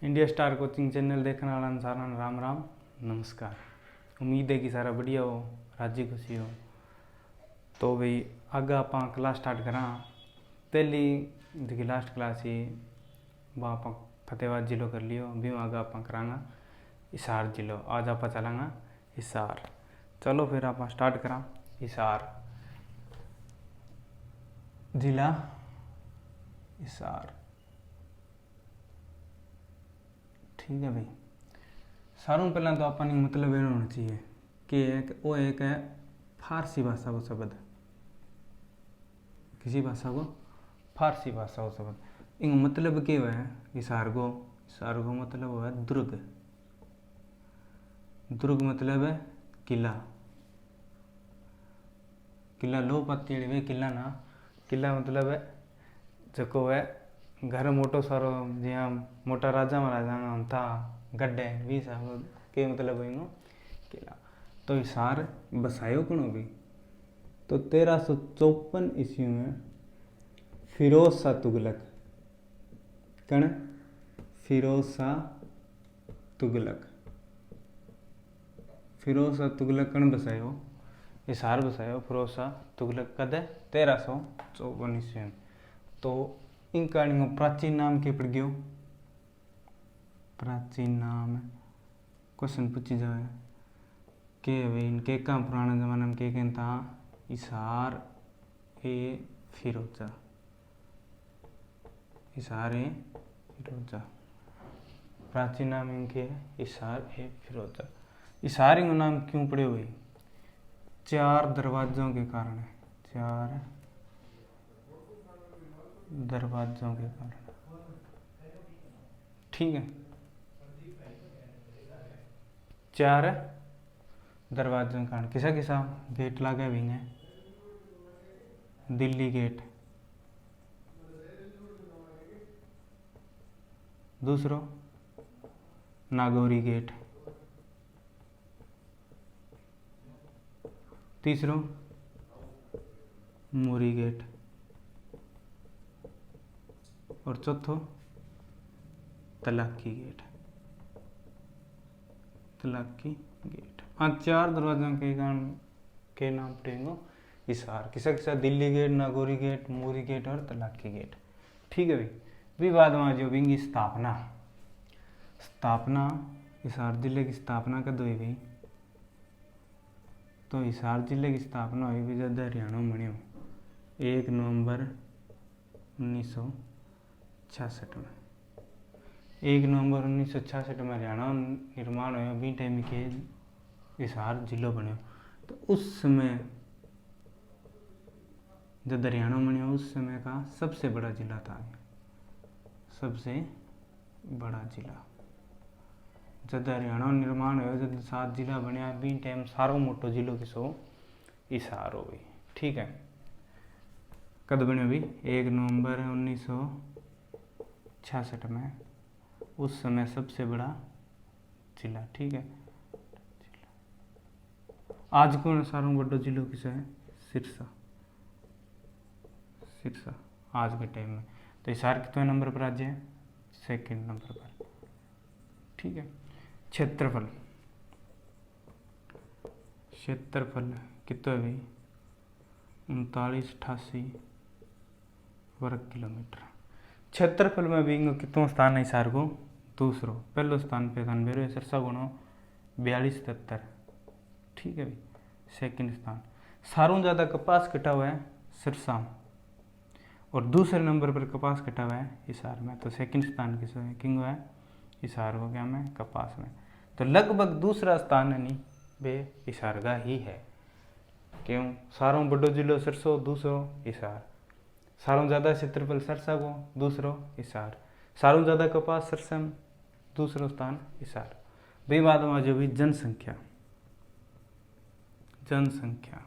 India star coaching channel देखने वाला सारा राम राम नमस्कार। उम्मीद है कि सारा बढ़िया हो, राजी खुशी हो। तो भाई आगे आप क्लास स्टार्ट करा। पहली जी लास्ट क्लास ही वहाँ आप फतेहाबाद जिलो कर लियो। भी आगे आप करांगा हिसार जिलो। आज आप चलांगा हिसार। चलो फिर आप स्टार्ट करा। हिसार जिला हिसार, ठीक है भाई। सारों पहला तो अपन मतलब ये होना चाहिए कि वो एक है फारसी भाषा को शब्द, किसी भाषा को फारसी भाषा को शब्द। इन मतलब क्या है हिसार को मतलब हुआ है दुर्ग। दुर्ग मतलब है किला। किला लो पत्ती वे किला ना। किला मतलब है जको है घर मोटो सारो जिया मोटा राजा महाराजा था गड्ढे भी साहब के मतलब है किला। तो हिसार बसायो कौन भी तो 1354 ईस्वी में फिरोज शाह तुगलक। कण फिरोज शाह तुगलक। फिरोज शाह तुगलक कण बसायो हिसार बसायो फिरोज शाह तुगलक कद 1354 ईस्वी में। तो इन कहानी को प्राचीन नाम के पड़ गयो। प्राचीन नाम क्वेश्चन पूछी जाए के भाई इनके का पुराने जमाने में के था हिसार ए फिरोजा। हिसार ए फिरोजा प्राचीन नाम इनके हिसार ए फिरोजा। हिसार इनको नाम क्यों पड़े हुए? 4 दरवाजों के कारण है। 4 दरवाजों के कारण, ठीक है। 4 दरवाजों के कारण किसा किसा गेट लागे भी है। दिल्ली गेट, दूसरो नागौरी गेट, तीसरो मोरी गेट और चौथो तलाकी गेट। तलाकी गेट। हाँ 4 दरवाजों के कारण के नाम पड़ेंगे हिसार। किसा किसा दिल्ली गेट, नागौरी गेट, मोरी गेट और तलाकी गेट, ठीक है भाई। विवाद में जो भी स्थापना स्थापना हिसार जिले की स्थापना कद हुई भाई? तो हिसार जिले की स्थापना हुई भी जब हरियाणा बनियो 1 नवंबर 1966 में। 1 नवंबर 1966 में हरियाणा निर्माण हुआ। बी टाइम के हिसार जिलो बनो। तो उस समय जब हरियाणा बनिया उस समय का सबसे बड़ा जिला था। सबसे बड़ा जिला जब हरियाणा निर्माण हुआ, जब 7 जिला बनया बी टाइम सारो मोटो जिलो किसो हिसार हो गई, ठीक है। कद बने भी 1 नवंबर 1966 में। उस समय सबसे बड़ा जिला, ठीक है। आज को सारों बड़ो जिलो किसा है? सिरसा। सिरसा आज के टाइम में। तो हिसार कितने नंबर पर आज है? 2nd नंबर पर, ठीक है। क्षेत्रफल क्षेत्रफल कितना है भाई? 3988 वर्ग किलोमीटर। क्षेत्रफल में भी कितना स्थान है हिसार को? दूसरो। पहलो स्थान पे था मेरे सिरसा गुणो 4273, ठीक है भाई। 2nd स्थान। सारों ज़्यादा कपास कटा हुआ है सिरसा और दूसरे नंबर पर कपास कटा हुआ है हिसार में। तो 2nd स्थान किस किंग है? हिसार हो गया में कपास में। तो लगभग दूसरा स्थान है नहीं वे हिसार का ही है। क्यों? सारों बड़ो जिलो सिरसो, दूसरो हिसार। सारों ज़्यादा क्षेत्रफल सिरसा को, दूसरो हिसार। सारों ज़्यादा कपास सिरसा में, दूसरो स्थान हिसार। भाई बाद में जो भी जनसंख्या जनसंख्या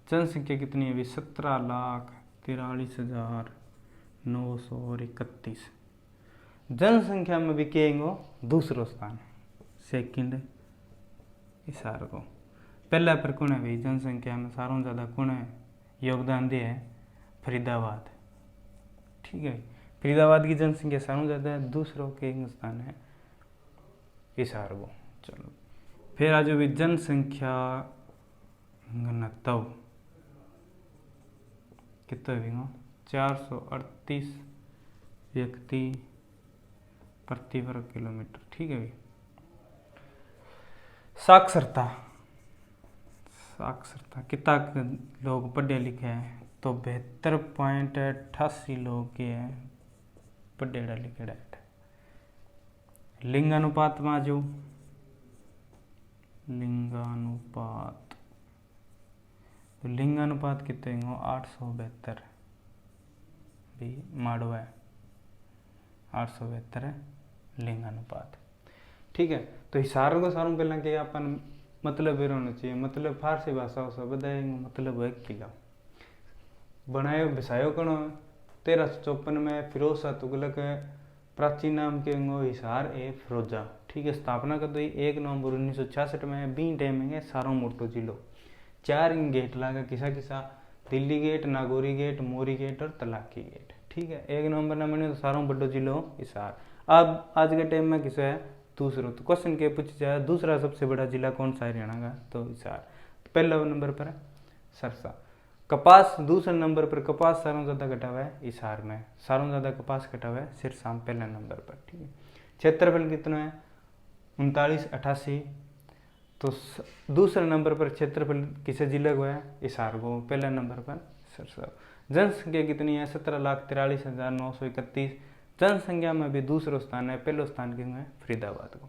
जनसंख्या कितनी है? 17,43,931। जनसंख्या में भी कहेंगे दूसरो स्थान 2nd हिसार को। पहला पर कौन है भाई जनसंख्या में? सारों ज़्यादा कौन है योगदान दे है? फरीदाबाद, ठीक है। फरीदाबाद की जनसंख्या सारों ज़्यादा है, दूसरों के स्थान है हिसार को। चलो फिर आज भी जनसंख्या घनत्व कितना है 438 व्यक्ति प्रति वर्ग किलोमीटर। ठीक है भाई। साक्षरता, साक्षरता कितना लोग पढ़े लिखे हैं, तो 72.88 लोग के हैं पढ़ेड़ा लिखेड़ा है। लिंगानुपात में जो लिंगानुपात, तो लिंगानुपात कितने हो 872 भी माड़ो है, 872 है लिंगानुपात। ठीक है। तो हिसार को सारों पहला के अपन मतलब ये होना चाहिए, मतलब फारसी भाषा से बताएंगे मतलब है किला बनायो बिसायो कणो 1354 में फिरोज शाह तुगलक प्राचीन नाम के हिसार ए फिरोजा। ठीक है। स्थापना कर दी 1 नवंबर 1966 में। बी टाइम है सारों मोटो जिलो 4 गेट लागा, किसा किसा दिल्ली गेट, नागौरी गेट, मोरी गेट और तलाकी गेट। ठीक है। 1 नवंबर ना बने तो सारों बड़ो जिलो हिसार। अब आज के टाइम में किसा है दूसरा, तो क्वेश्चन के पूछ जाए दूसरा सबसे बड़ा जिला कौन सा है हरियाणा का, तो हिसार। पहला नंबर पर है सरसा। कपास दूसरे नंबर पर, कपास सारों ज़्यादा कटा हुआ है हिसार में, सारों ज़्यादा कपास कटा हुआ है सिरसा पहला नंबर पर। ठीक है। क्षेत्रफल कितना है 3988, तो दूसरे नंबर पर क्षेत्रफल किसे जिले को है हिसार को, पहला नंबर पर सिरसा। जनसंख्या कितनी है 17,43,931। जनसंख्या में भी दूसरा स्थान है, पहला स्थान किसमें है फरीदाबाद को।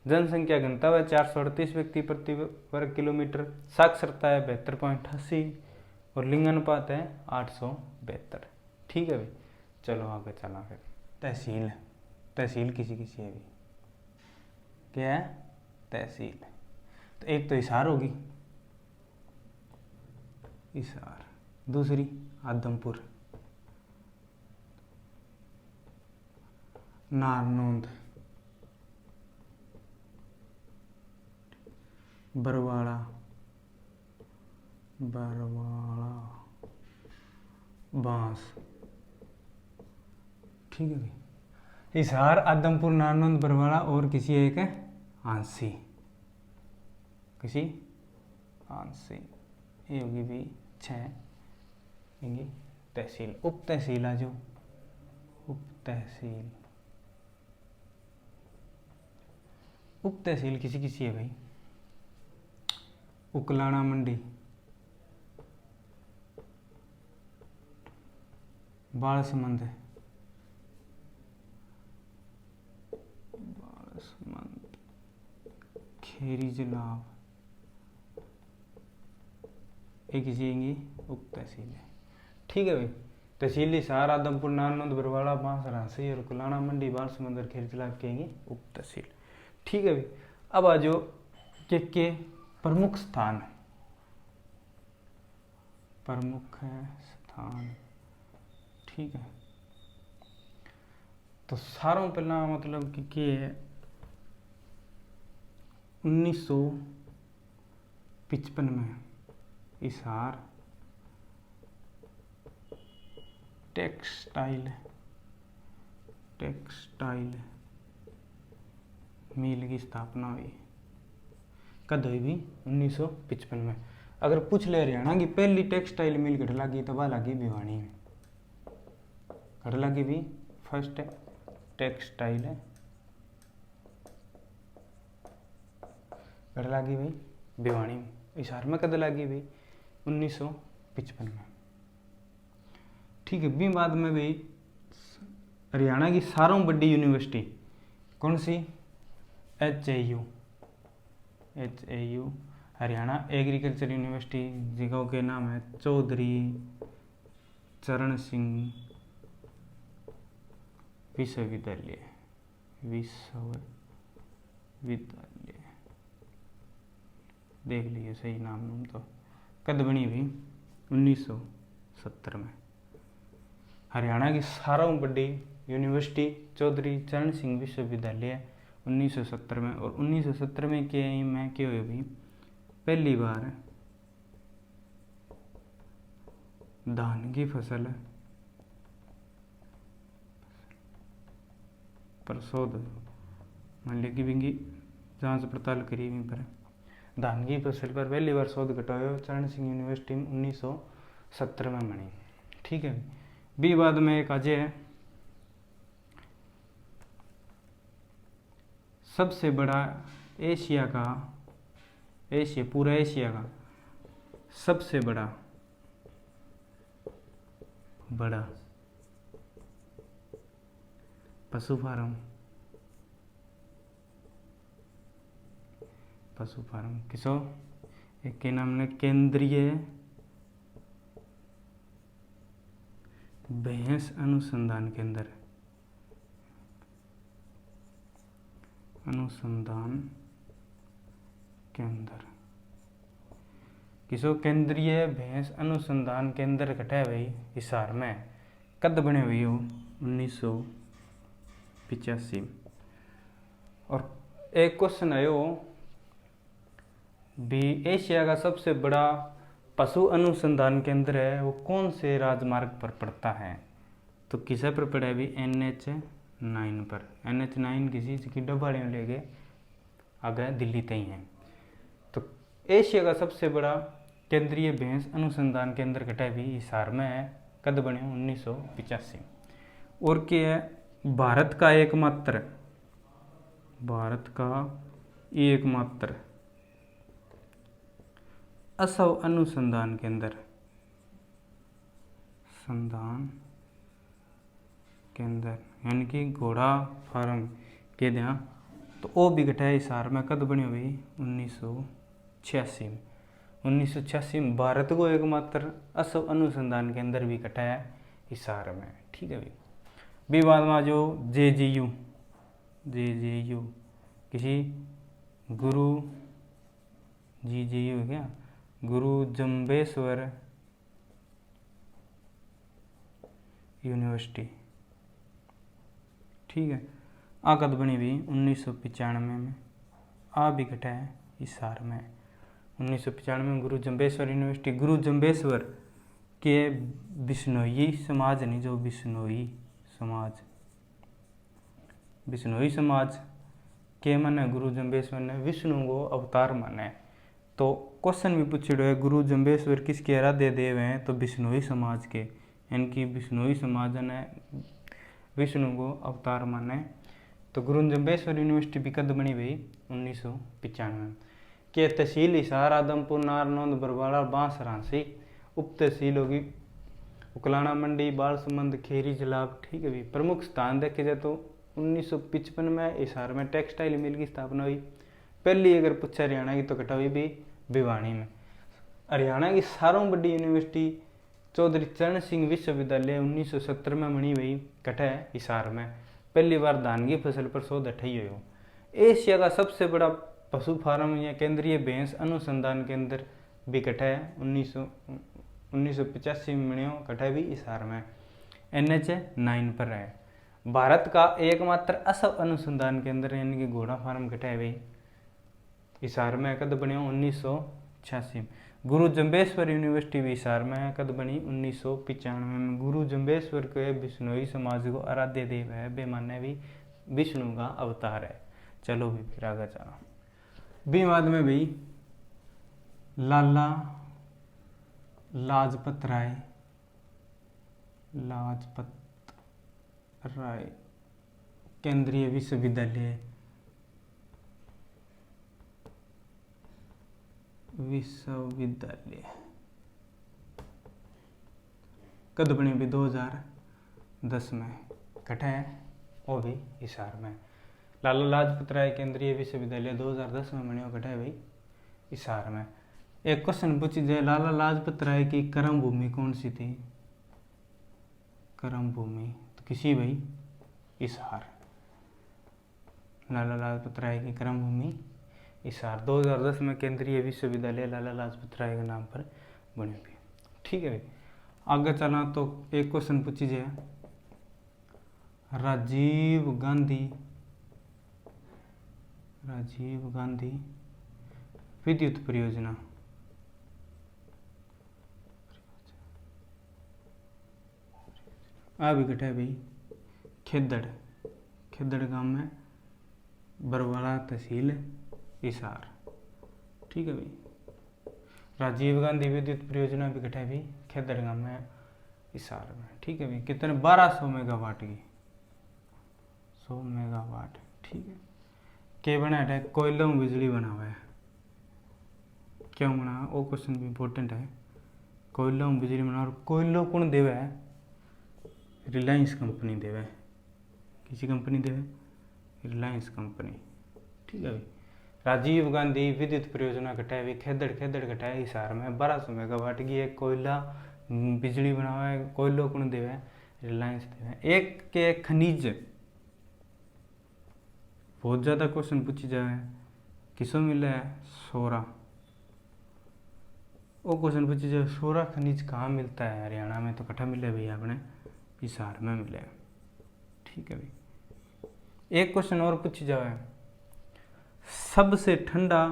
जनसंख्या घनत्व है 438 व्यक्ति प्रति वर्ग किलोमीटर। साक्षरता है 72.88 और लिंगानुपात है 872। ठीक है भाई। चलो आगे चला। फिर तहसील, तहसील किसी किसी है भी, क्या है तहसील। तो एक तो हिसार होगी, हिसार, दूसरी आदमपुर, नारनौंद, बरवाड़ा, बरवाड़ा, बांस। ठीक है भाई। हिसार, आदमपुर, नारनौंद, बरवाड़ा और किसी एक है आंसी, किसी आंसी। ये होगी भी 6 तहसील। उप तहसील आ जो उप तहसील, उप तहसील किसी किसी है भाई उकलाना मंडी, बालसमंद, बालसमंद, खेरी जलाब, एक किसी उप तहसील है। ठीक है भाई। तहसील हिसार, आदमपुर, नारनौंद, बरवाड़ा, बांस, रांसी और कुलाना मंडी, बालसमंद, खेरी जलाब कहेंगे उप तहसील। ठीक है भाई। अब आ जाओ के प्रमुख स्थान, प्रमुख स्थान। ठीक है। तो सारों पहला मतलब कि है 1955 में हिसार टेक्सटाइल मिल की स्थापना हुई। कद हुई भी 1955 में। अगर पूछ ले हरियाणा की पहली टेक्सटाइल मिल कट लगी तो वह लगी भिवानी में, कट लगी भी फर्स्ट टेक्सटाइल है कट लगी भाई भिवानी में। हिसार में कद लगी भाई 1955 में। ठीक है। भी बाद में भी हरियाणा की सारों बड़ी यूनिवर्सिटी कौन सी, HAU हरियाणा एग्रीकल्चर यूनिवर्सिटी, जिसका के नाम है चौधरी चरण सिंह विश्वविद्यालय, देख लीजिए सही नाम तो। कद बनी हुई 1970 में। हरियाणा की सारों बड़ी यूनिवर्सिटी चौधरी चरण सिंह विश्वविद्यालय 1970 में। और 1970 में क्या हुई भी पहली बार धान की फसल पर शोध मान लिया कि बिंगी जांच पड़ताल करी वहीं पर धान की फसल पर पहली बार शोध घटाया चरण सिंह यूनिवर्सिटी में 1970 में बनी। ठीक है। बी बाद में एक अजय है, सबसे बड़ा एशिया का, पूरा एशिया का सबसे बड़ा पशु फार्म किसो एक के नाम ने केंद्रीय भैंस अनुसंधान केंद्र किसो केंद्रीय भैंस अनुसंधान केंद्र कटा भाई हिसार में कद बने हुई हो 1985। और एक क्वेश्चन आयो भी एशिया का सबसे बड़ा पशु अनुसंधान केंद्र है वो कौन से राजमार्ग पर पड़ता है, तो किसे पर पड़ा है भी NH9 पर। NH9 किसी की डब्बाड़ियों लेके आगे दिल्ली तक है। तो एशिया का सबसे बड़ा केंद्रीय भैंस अनुसंधान केंद्र कटा भी हिसार में है, कद बने 1985। और क्या है भारत का एकमात्र असव अनुसंधान केंद्र यानी कि घोड़ा फार्म के दिया तो वो भी घटा है हिसार में, कद बनी हुई 1986 में भारत को एकमात्र असव अनुसंधान केंद्र भी घटा है हिसार में। ठीक है भाई। विवाद में जो JGU किसी गुरु GGU है क्या, गुरु जम्बेश्वर यूनिवर्सिटी। ठीक है। आ कद बनी हुई 1995 में, आ भी घटा है हिसार में 1995 में। गुरु जम्बेश्वर यूनिवर्सिटी, गुरु जम्बेश्वर के बिश्नोई समाज नहीं, जो बिश्नोई समाज के माने गुरु जम्बेश्वर ने विष्णु को अवतार माने। तो क्वेश्चन भी पूछे है गुरु जम्बेश्वर किसके आराध्य देव हैं, तो बिश्नोई समाज के, यानी कि बिश्नोई समाज ने विष्णु को अवतार माने। तो गुरु जम्बेश्वर यूनिवर्सिटी भी कद बनी हुई 1995 के। तहसील हिसार, आदमपुर, नारनौंद, बरवाड़ा, बांसरांसी। उप तहसील होगी उकलाना, मंडी, बालसमंद, खेरी, जलाब। ठीक है भी। प्रमुख स्थान देखे जाए तो 1955 में हिसार में टेक्सटाइल मिल की स्थापना हुई। पहली अगर पूछा हरियाणा की तो कटा हुई भी भिवानी में। हरियाणा की सारों बड़ी यूनिवर्सिटी चौधरी चरण सिंह विश्वविद्यालय 1970 में बनी हुई, कटा है हिसार में। पहली बार धान की फसल पर शोध हटाई हुई हो। एशिया का सबसे बड़ा पशु फार्म या केंद्रीय भैंस अनुसंधान केंद्र भी कटा है 1985 में बनी हो, कटा भी हिसार में NH9 पर है। भारत का एकमात्र असव अनुसंधान केंद्र यानी कि घोड़ा फार्म कटा है भाई हिसार में, कद बने 1986। गुरु जम्बेश्वर यूनिवर्सिटी भी हिसार में, कद बनी 1995 में। गुरु जम्बेश्वर के बिश्नोई समाज को आराध्य देव है, बेमाने भी विष्णु का अवतार है। चलो भी फिर आगे चलो। बीमाद में भी लाला लाजपत राय केंद्रीय विश्वविद्यालय कद बनी भी 2010 में, कटा है वो भी हिसार में। लाला लाजपत राय केंद्रीय विश्वविद्यालय 2010 में बनी हो, कटा है भाई हिसार में। एक क्वेश्चन पूछी जाए लाला लाजपत राय की कर्म भूमि कौन सी थी, कर्म भूमि तो किसी भाई हिसार। लाला लाजपत राय की कर्म भूमि हिसार। 2010 में केंद्रीय विश्वविद्यालय लाला लाजपत राय के नाम पर बनी हुई। ठीक है भाई। आगे चला तो एक क्वेश्चन पूछी जाए राजीव गांधी विद्युत परियोजना आ भी घटा है भाई खेदड़ खेदड़ गांव में, बरवाला तहसील हिसार। ठीक है भाई। राजीव गांधी विद्युत परियोजना भी कटा भी खेदड़ गांव में हिसार में। ठीक है भाई। कितने 1200 मेगावाट की, 100 मेगावाट। ठीक है। के बना है, कोयलों में बिजली बना हुआ है। क्यों बना, वो क्वेश्चन भी इम्पोर्टेंट है। कोयलों में बिजली बना, और कोयलों कौन देवे है, रिलायंस कंपनी देवे। किसी कंपनी देवे, रिलायंस कंपनी। ठीक है भाई। राजीव गांधी विद्युत परियोजना घटाए हुई खेदड़ घटाए हिसार में 1200 मेगावाट की एक कोयला बिजली बना हुआ है। कोयलों कौन देवे, रिलायंस देवे। एक के खनिज, बहुत ज़्यादा क्वेश्चन पूछी जाए, किसों मिले है, सोरा। वो क्वेश्चन पूछी जाए सोरा खनिज कहाँ मिलता है, हरियाणा में, तो कट्ठा मिले भैया अपने हिसार में मिले। ठीक है भाई। एक क्वेश्चन और पूछी जाए, सबसे ठंडा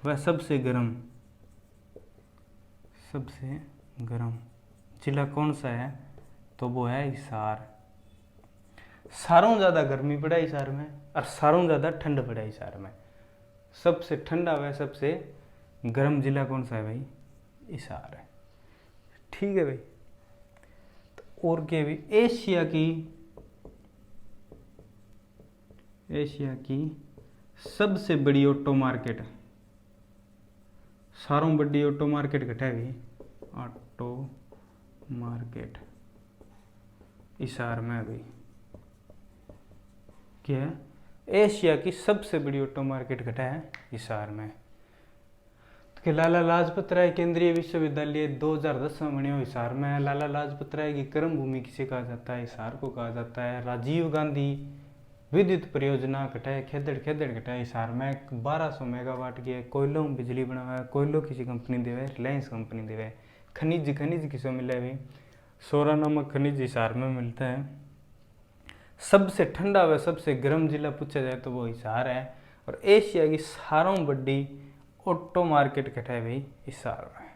व सबसे गर्म जिला कौन सा है, तो वो है हिसार। सारों ज़्यादा गर्मी पड़ा हिसार में और सारों ज़्यादा ठंड पड़ा हिसार में। सबसे ठंडा व सबसे गर्म जिला कौन सा है भाई, हिसार है। ठीक है भाई। तो और क्या भी, एशिया की सबसे बड़ी ऑटो मार्केट, सारों बड़ी ऑटो मार्केट घटा भी, ऑटो मार्केट हिसार में भाई। क्या है, एशिया की सबसे बड़ी ऑटो मार्केट घटा है हिसार में। तो लाला लाजपत राय केंद्रीय विश्वविद्यालय 2010 में बने हिसार में। लाला लाजपत राय की कर्म भूमि किसे कहा जाता है, हिसार को कहा जाता है। राजीव गांधी विद्युत परियोजना घटाए खेदड़ घटाए हिसार में 1200 मेगावाट की है। कोयलों में बिजली बना हुआ है। कोयलों किसी कंपनी देवे, रिलायंस कंपनी देवे। खनिज किसको मिले भाई, सोरा नामक खनिज हिसार में मिलता है। सबसे ठंडा व सबसे गर्म जिला पूछा जाए तो वो हिसार है। और एशिया की सारों बड़ी ऑटो मार्केट घटाए भाई हिसार में।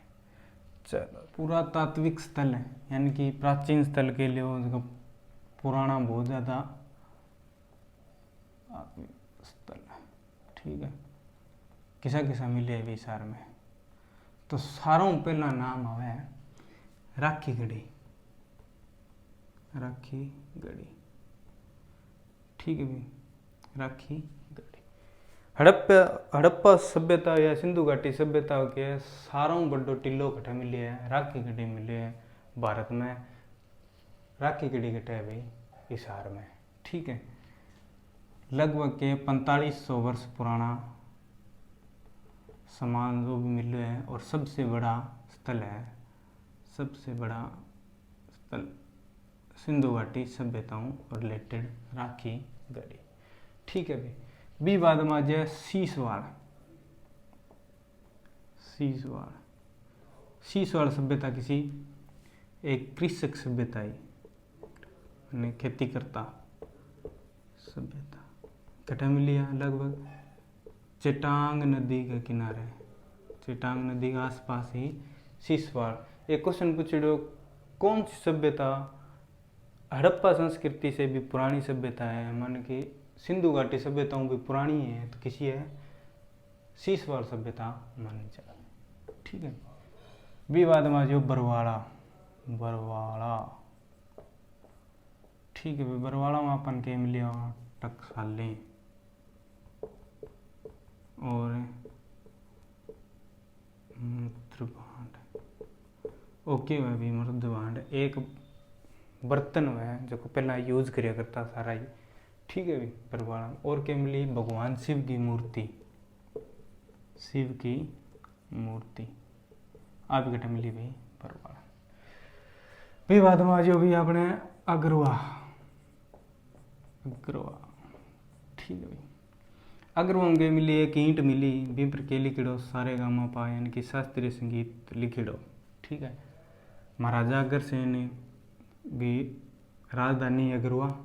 चलो, पुरातात्विक स्थल है, यानी कि प्राचीन स्थल के लिए उसका पुराना बहुत ज़्यादा स्थल है। ठीक है। किसा मिले है हिसार में, तो सारों पहला नाम आवे राखी गढ़ी। ठीक है भाई, राखी गढ़ी। हड़प्पा सभ्यता या सिंधु घाटी सभ्यता के सारों बड़ो टिल्लो कट्ठा मिले है, राखी गढ़ी मिले है भारत में। राखी गढ़ी कट्ठा है भाई हिसार में। ठीक है। लगभग के 4500 वर्ष पुराना सामान जो भी मिले है, और सबसे बड़ा स्थल सिंधु घाटी सभ्यताओं रिलेटेड राखी गढ़ी। ठीक है भाई। बी बाद में आ जाए सीसवाड़ सभ्यता किसी एक कृषक सभ्यता है, खेती करता सभ्यता। कटा मिली है लगभग चेटांग नदी के किनारे, चेटांग नदी के आसपास ही सीसवाड़। एक क्वेश्चन पूछो, कौन सी सभ्यता हड़प्पा संस्कृति से भी पुरानी सभ्यता है, मान कि सिंधु घाटी सभ्यताओं भी पुरानी है, तो किसी है सीसवाड़ सभ्यता मानी जाए। ठीक है। विवाद में जो बरवाड़ा। ठीक है भाई। बरवाड़ा में अपन के मिलिया टकसाली और मृदभांड। ओके भाई, मृदभांड एक बर्तन है जो पहला यूज करिया करता सारा ही। ठीक है भाई। बरवाड़ा और क्या मिली, भगवान शिव की मूर्ति आप घटा मिली भाई बरवाड़ा। भाई बाद में आज भी अपने अग्रवा। ठीक है भाई। अग्रवा में मिली एक ईंट मिली, बिम्पर के लिखिड़ो सारे गामा पा, यानी कि शास्त्रीय संगीत लिखिड़ो। ठीक है। महाराजा अग्रसेन भी राजधानी अग्रवा।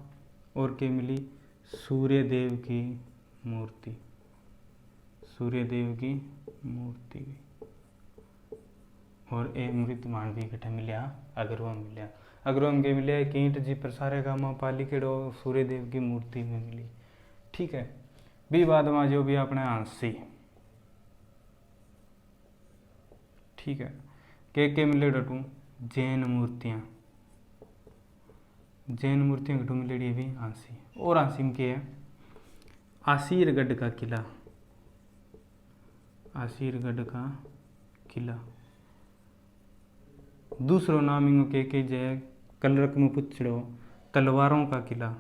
और क्या मिली, सूर्यदेव की मूर्ति और ए मृत मानवी कटे मिलिया अगरवा मिलिया। अगरवा में मिलिया कीट जी पर सारे गामा पाली केड़ो सूर्यदेव की मूर्ति में मिली। ठीक है, भी बाद में जो भी अपने आंसी। ठीक है, के मिले डटू जैन मूर्तियाँ, जैन मूर्तियाँ घटू मिलेड़ी भी आंसी। और आंसी में क्या है, आसीरगढ़ का किला, आसीरगढ़ का किला। दूसरो नाम इनको के जय कलरक में पुछड़ो तलवारों का किला,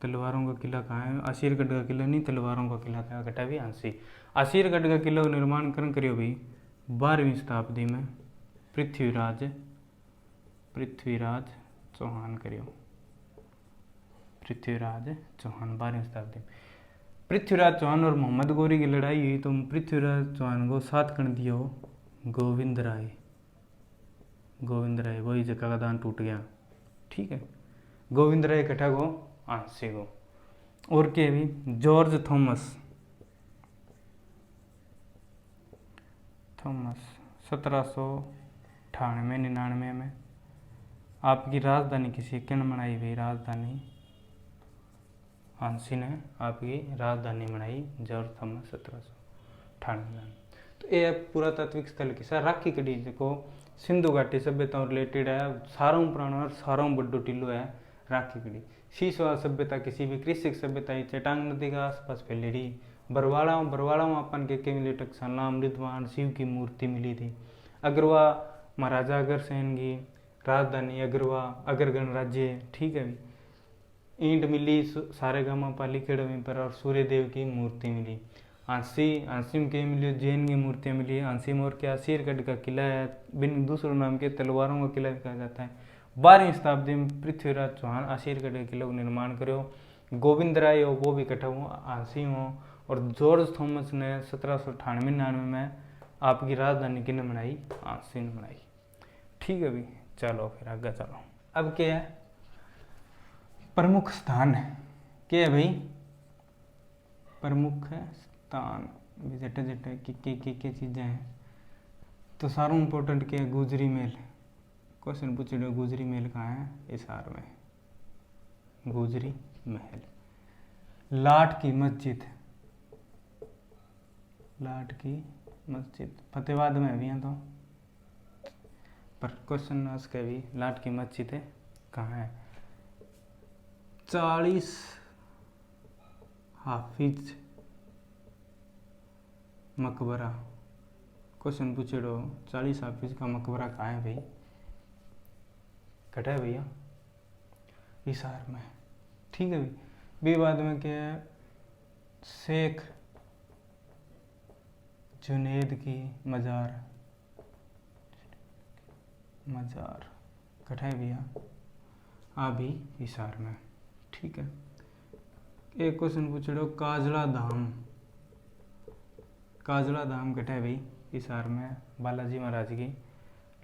तलवारों का किला कहाँ है, आसीरगढ़ का किला नहीं, तलवारों का किला कहाँ घटा भी आंसी। आसीरगढ़ का किला निर्माण करियो भाई 12वीं शताब्दी में पृथ्वीराज चौहान करियो, पृथ्वीराज चौहान 12वीं शताब्दी में। पृथ्वीराज चौहान और मोहम्मद गौरी की लड़ाई हुई तो पृथ्वीराज चौहान को साथ कर दियो गोविंद राय, वही जगह का दान टूट गया। ठीक है, गोविंद राय इकट्ठा को आंसी को। और के भी जॉर्ज थॉमस 1798-99 में आपकी राजधानी किसी किन बनाई हुई राजधानी, आंसी ने आपकी राजधानी बनाई जॉर्ज थॉमस 1798 में। तो ये पुरातात्विक स्थल की सर राखी कड़ी जो सिंधु घाटी सभ्यता रिलेटेड है, सारों पुराना और सारों बड़ो टीलो है राखी कड़ी। शीशवा सभ्यता किसी भी कृषि सभ्यता चेटांग नदी के आसपास फैलेड़ी। बरवाड़ा में अपन के मिले टकसाला अमृतवान शिव की मूर्ति मिली थी। अगरवा महाराजा अग्रसेन की राजधानी अगरवा, अगरगण राज्य। ठीक है, ईंट मिली सारे गामा पाली केड़ो पर और सूर्यदेव की मूर्ति मिली। आंसी में के मिली जैन की मूर्तियाँ मिली। आंसी में और क्या आसीरगढ़ का किला है, बिन दूसरों नाम के तलवारों का किला कहा जाता है। 12वीं शताब्दी में पृथ्वीराज चौहान आसीरगढ़ के किले को निर्माण करो। गोविंद राय हो वो भी इकट्ठा हुआ आंसी हो। और जॉर्ज थॉमस ने 1798-99 में आपकी राजधानी किने बनाई, आंसी ने बनाई। ठीक है भाई, चलो फिर आगे चलो। अब क्या है प्रमुख स्थान है, क्या है भाई प्रमुख स्थान जटे जटे के चीज़ें हैं। तो सारों इम्पोर्टेंट क्या है, गुजरी महल। क्वेश्चन पूछ रहे हो गुजरी महल कहाँ है, हिसार में गुजरी महल। लाट की मस्जिद, लाट की मस्जिद फतेहाबाद में भी है तो, पर क्वेश्चन आस्क है भी लाट की मस्जिद है कहाँ है। 40 हाफिज मकबरा। क्वेश्चन पूछे 40 हाफिज का मकबरा कहाँ है भाई, कटा है भैया हिसार में। ठीक है भाई, भी बाद में क्या है शेख जुनेद की मज़ार, कटा है भैया अभी हिसार में। ठीक है, एक क्वेश्चन पूछ रहे हो काजला धाम कटा है भाई हिसार में, बालाजी महाराज की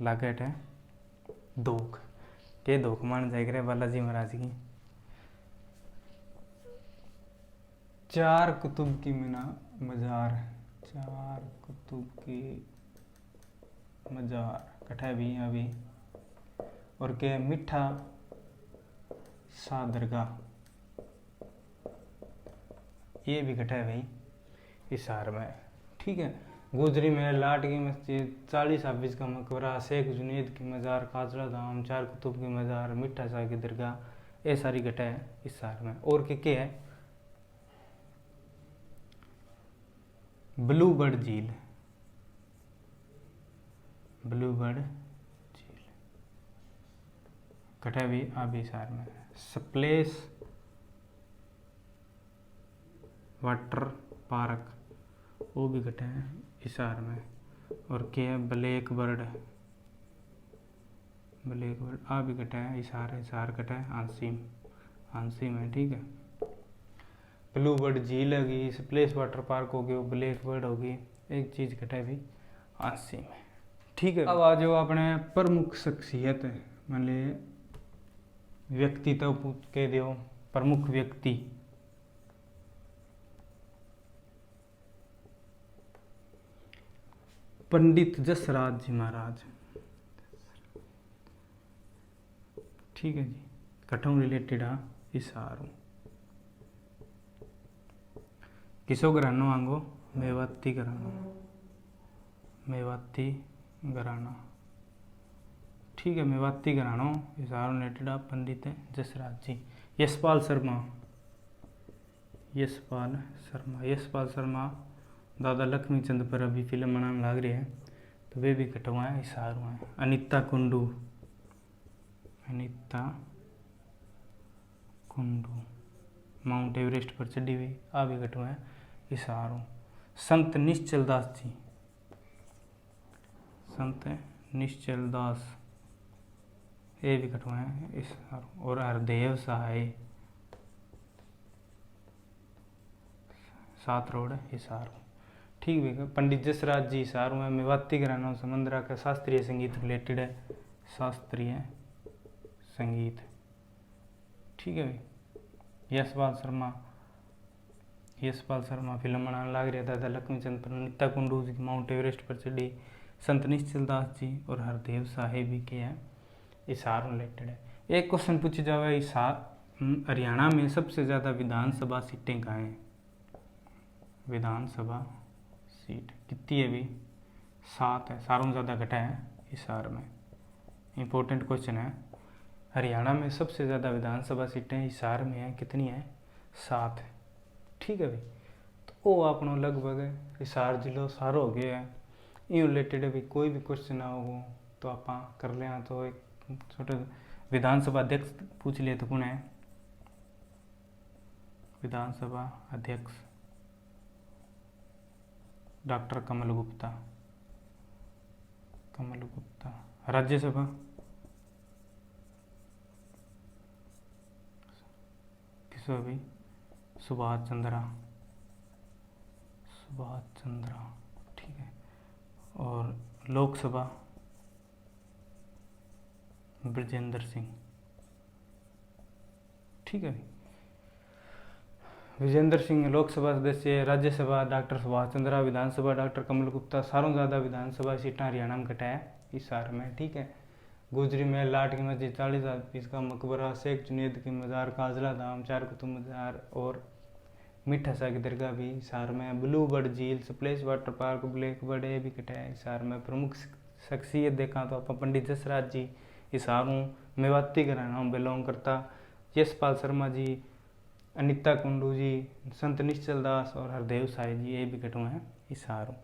लागट है दोख के दोख मान जाए करे बालाजी महाराज की। 4 कुतुब की मज़ार, 4 कुतुब की मज़ार कटा है भी अभी। और क्या मीठा सा दरगाह, ये भी कटा है भाई हिसार में। ठीक है, गुजरी महल, लाट की मस्जिद, 40 हाफिज का मकबरा, शेख जुनेद की मज़ार, काजला धाम, 4 कुतुब की मज़ार, मीठा सा की दरगाह, ये सारी कटा है हिसार में। और क्या है ब्लू बर्ड झील, कटा भी आप हिसार में। स्प्लेश वाटर पार्क वो भी कटा है हिसार में। और क्या है ब्लैक बर्ड आ भी कटा है हिसार कटा है आंसी में। ठीक है, ब्लू बर्ड झील होगी, स्प्लेश वाटर पार्क हो गया, ब्लैक बर्ड होगी, एक चीज़ कटा है भी आंसी में। ठीक है, अब आ जाओ अपने प्रमुख शख्सियत मतलब व्यक्तित्व के दियो प्रमुख व्यक्ति। पंडित जसराज जी महाराज। ठीक है जी, कठों रिलेटेड आ इशारों। किसो घरानो आंगो मेवाती घराना, मेवाती घराना। ठीक है, मेवाती घरानो इशारों रिलेटेड आ पंडित जसराज जी। यशपाल शर्मा, यशपाल शर्मा, यशपाल शर्मा दादा लक्ष्मी चंद पर अभी फिल्म बनाने लग रही है, तो वे भी कटवा है इशारों हैं। अनीता कुंडू, अनीता कुंडू माउंट एवरेस्ट पर चढ़ी हुई, आ भी कटवा है इशारों। संत निश्चल दास जी, संत निश्चल दास, ये भी कटवा है इशारों। और हरदेव सहाय, सात रोड इशारों। ठीक है, पंडित जसराज जी इशारों में। मेवाती घराना समंदरा का शास्त्रीय संगीत रिलेटेड है, शास्त्रीय संगीत। ठीक है भाई। यशपाल शर्मा, यशपाल शर्मा फिल्म बनाने लग रहा था लक्ष्मीचंद पर। अनीता कुंडू जी माउंट एवरेस्ट पर चढ़ी। संत निश्चल दास जी और हरदेव साहेब भी के हैं इशारों रिलेटेड है। एक क्वेश्चन पूछा जाए, इशार हरियाणा में सबसे ज़्यादा विधानसभा सीटें कहाँ हैं? विधानसभा सीट कितनी है भी? 7 है, सारों ज़्यादा घटा है हिसार में। इम्पोर्टेंट क्वेश्चन है, हरियाणा में सबसे ज़्यादा विधानसभा सीटें हिसार में है, कितनी है? 7 है। ठीक है भाई, तो वो अपनों लगभग हिसार जिलो सारो हो गया है। इन रिलेटेड भी कोई भी क्वेश्चन आओ तो आप कर लें। तो एक छोटे विधानसभा अध्यक्ष पूछ लिए तो कौन है? विधानसभा अध्यक्ष डॉक्टर कमल गुप्ता, कमल गुप्ता। राज्यसभा किसो अभी? सुभाष चंद्रा, सुभाष चंद्रा। ठीक है। और लोकसभा ब्रजेंद्र सिंह। ठीक है, विजेंद्र सिंह लोकसभा सदस्य। राज्यसभा डॉक्टर सुभाष चंद्रा, विधानसभा डॉक्टर कमल गुप्ता। सारों ज़्यादा विधानसभा सीटें हरियाणा में कटा है हिसार में। ठीक है। गुजरी महल, लाट की मस्जिद, 40,000 पीस का मकबरा, शेख जुनेद की मज़ार, काजला धाम, चार कुतुब मज़ार और मीठा शाह की दरगाह भी हिसार में। ब्लू बर्ड झील, splash water park, black bird, ये भी कटा है हिसार में। प्रमुख शख्सियत देखा तो आप पंडित जसराज जी हिसारों मेवाती घराना बिलोंग करता। यशपाल शर्मा जी, अनीता कुंडू जी, संत निश्चल दास और हरदेव साहिब जी, ये भी कटवा हैं हिसारों।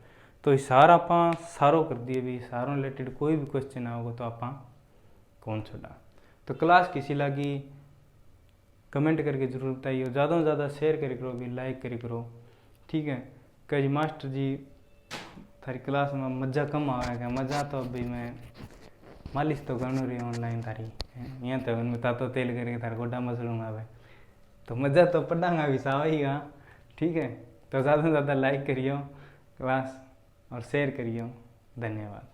तो हिसार आप सारो कर दिए भी। हिसारों रिलेटेड कोई भी क्वेश्चन आओगे तो आप कौन छोड़ा। तो क्लास किसी लगी कमेंट करके जरूर बताइए। ज़्यादा से ज़्यादा शेयर करी करो भी, लाइक करी करो। ठीक है। कई मास्टर जी थारी क्लास में मज़ा कम आएगा। मज़ा तो अभी मैं मालिश तो कर रही ऑनलाइन थारी, यहाँ तो उनमें तातो तेल करके थारा गोडा मसलूंगा भाई, तो मज़ा तो पढ़ांगा भी सावा। ठीक है। तो ज़्यादा से ज़्यादा लाइक करियो क्लास और शेयर करियो। धन्यवाद।